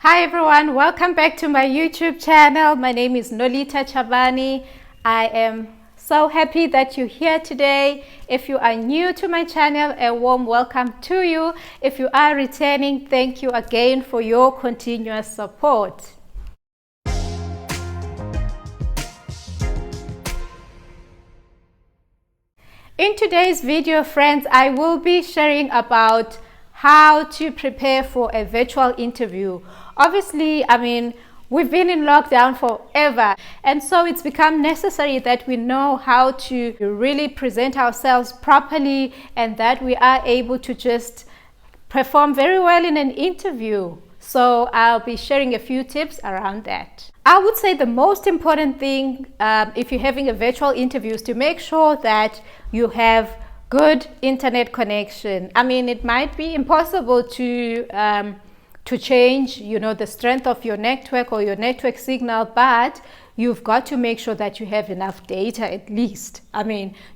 Hi everyone, welcome back to my YouTube channel. My name is Nolita Chabani. I am so happy that you're here today. If you are new to my channel, a warm welcome to you. If you are returning, thank you again for your continuous support. In today's video, friends, I will be sharing about how to prepare for a virtual interview. Obviously, we've been in lockdown forever, and so it's become necessary that we know how to really present ourselves properly and that we are able to just perform very well in an interview. So I'll be sharing a few tips around that. I would say the most important thing if you're having a virtual interview is to make sure that you have good internet connection. It might be impossible to change, the strength of your network or your network signal, but you've got to make sure that you have enough data at least.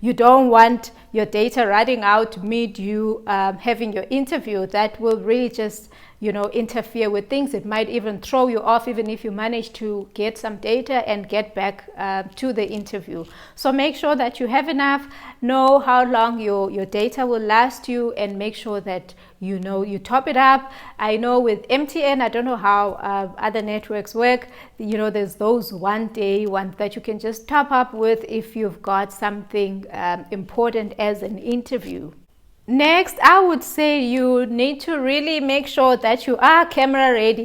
You don't want your data running out mid you having your interview. That will really just interfere with things. It might even throw you off even if you manage to get some data and get back to the interview. So make sure that you have enough, know how long your data will last you, and make sure that you top it up. I know with MTN, I don't know how other networks work, there's those one day ones that you can just top up with if you've got something important as an interview. Next, I would say you need to really make sure that you are camera ready.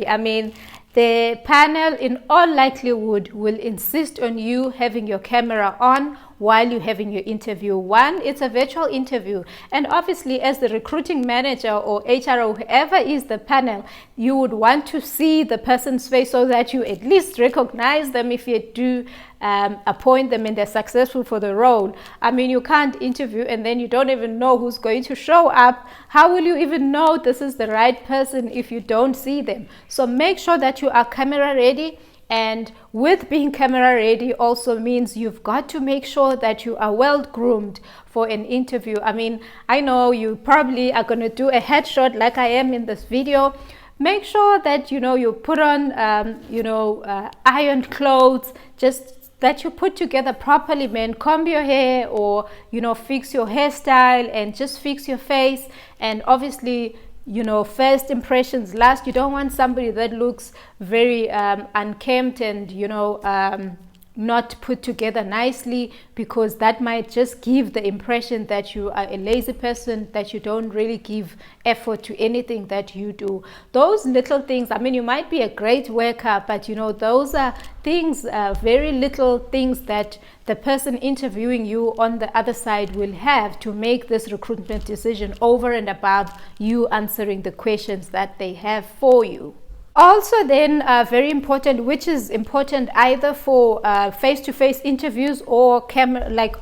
The panel in all likelihood will insist on you having your camera on while you're having your interview. One, it's a virtual interview, and obviously as the recruiting manager or HR or whoever is the panel, you would want to see the person's face so that you at least recognize them if you do appoint them and they're successful for the role. You can't interview and then you don't even know who's going to show up. How will you even know this is the right person if you don't see them? So make sure that you are camera ready. And with being camera ready also means you've got to make sure that you are well groomed for an interview. I know you probably are going to do a headshot like I am in this video. Make sure that you put on ironed clothes, just that you put together properly, man. Comb your hair or fix your hairstyle and just fix your face. And obviously first impressions last. You don't want somebody that looks very unkempt and not put together nicely, because that might just give the impression that you are a lazy person, that you don't really give effort to anything that you do. Those little things, you might be a great worker, but those are things, very little things that the person interviewing you on the other side will have to make this recruitment decision over and above you answering the questions that they have for you. Also then, very important, which is important either for face-to-face interviews or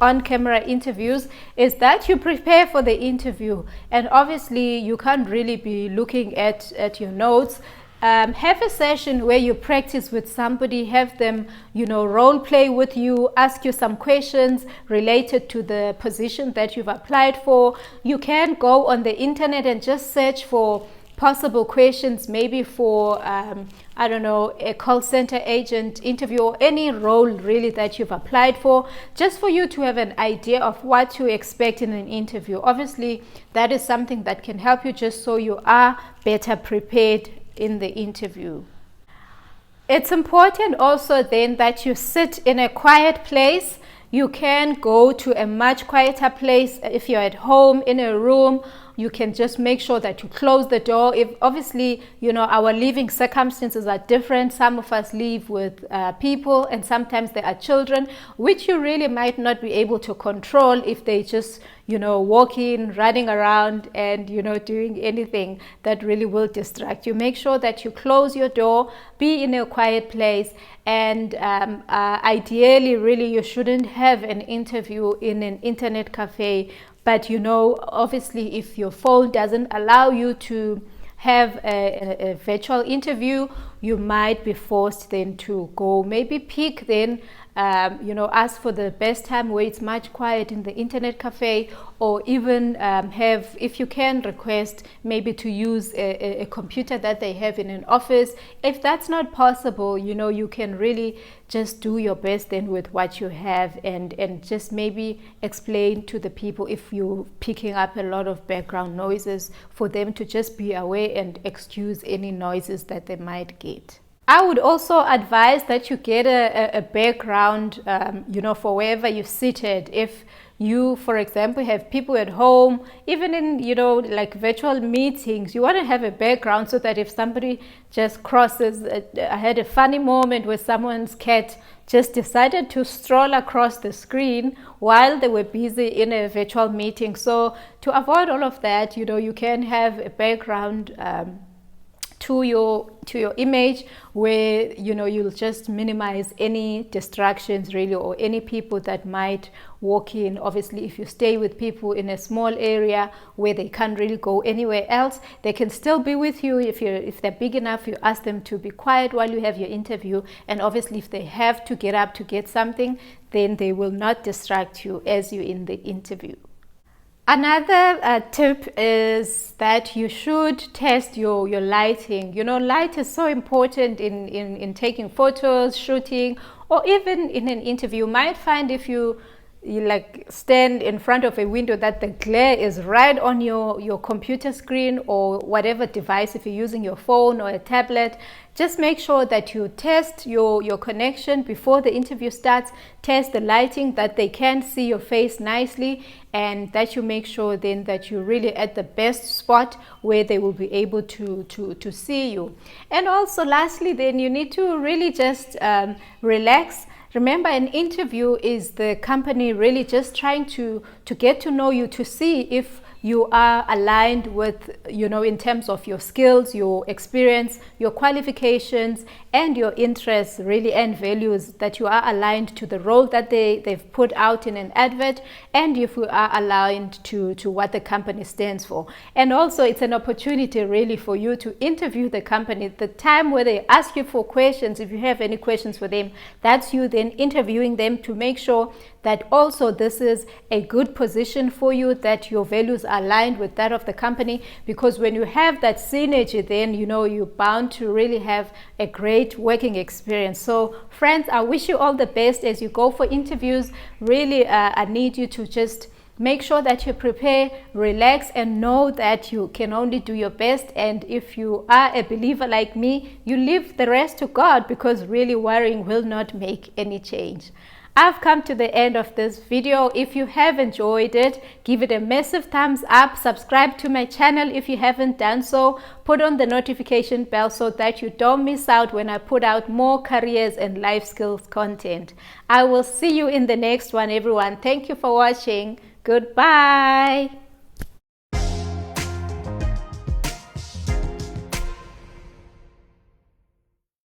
on-camera interviews, is that you prepare for the interview. And obviously you can't really be looking at your notes. Have a session where you practice with somebody, have them role play with you, ask you some questions related to the position that you've applied for. You can go on the internet and just search for possible questions, maybe for a call center agent interview or any role really that you've applied for, just for you to have an idea of what to expect in an interview. Obviously that is something that can help you just so you are better prepared in the interview. It's important also then that you sit in a quiet place. You can go to a much quieter place. If you're at home in a room, you can just make sure that you close the door. If obviously our living circumstances are different. Some of us live with people, and sometimes there are children which you really might not be able to control if they just walking, running around and doing anything that really will distract you. Make sure that you close your door, be in a quiet place, and ideally really you shouldn't have an interview in an internet cafe. But obviously if your phone doesn't allow you to have a virtual interview, you might be forced then to go maybe pick then ask for the best time where it's much quiet in the internet cafe, or even have, if you can, request maybe to use a computer that they have in an office. If that's not possible, you can really just do your best then with what you have, and just maybe explain to the people, if you're picking up a lot of background noises, for them to just be aware and excuse any noises that they might get. I would also advise that you get a background, for wherever you're seated. If you, for example, have people at home, even in, like virtual meetings, you want to have a background so that if somebody just crosses, I had a funny moment where someone's cat just decided to stroll across the screen while they were busy in a virtual meeting. So to avoid all of that, you can have a background to your image where you'll just minimize any distractions really, or any people that might walk in. Obviously, if you stay with people in a small area where they can't really go anywhere else, they can still be with you. If they're big enough, you ask them to be quiet while you have your interview, and obviously if they have to get up to get something, then they will not distract you as you're in the interview. Another tip is that you should test your lighting. Light is so important in taking photos, shooting, or even in an interview. You might find if you like stand in front of a window that the glare is right on your computer screen or whatever device, if you're using your phone or a tablet. Just make sure that you test your connection before the interview starts. Test the lighting, that they can see your face nicely, and that you make sure then that you're really at the best spot where they will be able to see you. And also lastly, then you need to really just relax. Remember, an interview is the company really just trying to get to know you, to see if you are aligned with, in terms of your skills, your experience, your qualifications, and your interests really, and values, that you are aligned to the role that they've put out in an advert, and if you are aligned to what the company stands for. And also, it's an opportunity really for you to interview the company. The time where they ask you for questions, if you have any questions for them, that's you then interviewing them to make sure that also this is a good position for you, that your values are aligned with that of the company. Because when you have that synergy, then you're bound to really have a great working experience. So friends, I wish you all the best as you go for interviews. Really, I need you to just make sure that you prepare, relax, and know that you can only do your best. And if you are a believer like me, you leave the rest to God, because really worrying will not make any change. I've come to the end of this video. If you have enjoyed it, give it a massive thumbs up. Subscribe to my channel if you haven't done so. Put on the notification bell so that you don't miss out when I put out more careers and life skills content. I will see you in the next one, everyone. Thank you for watching. Goodbye.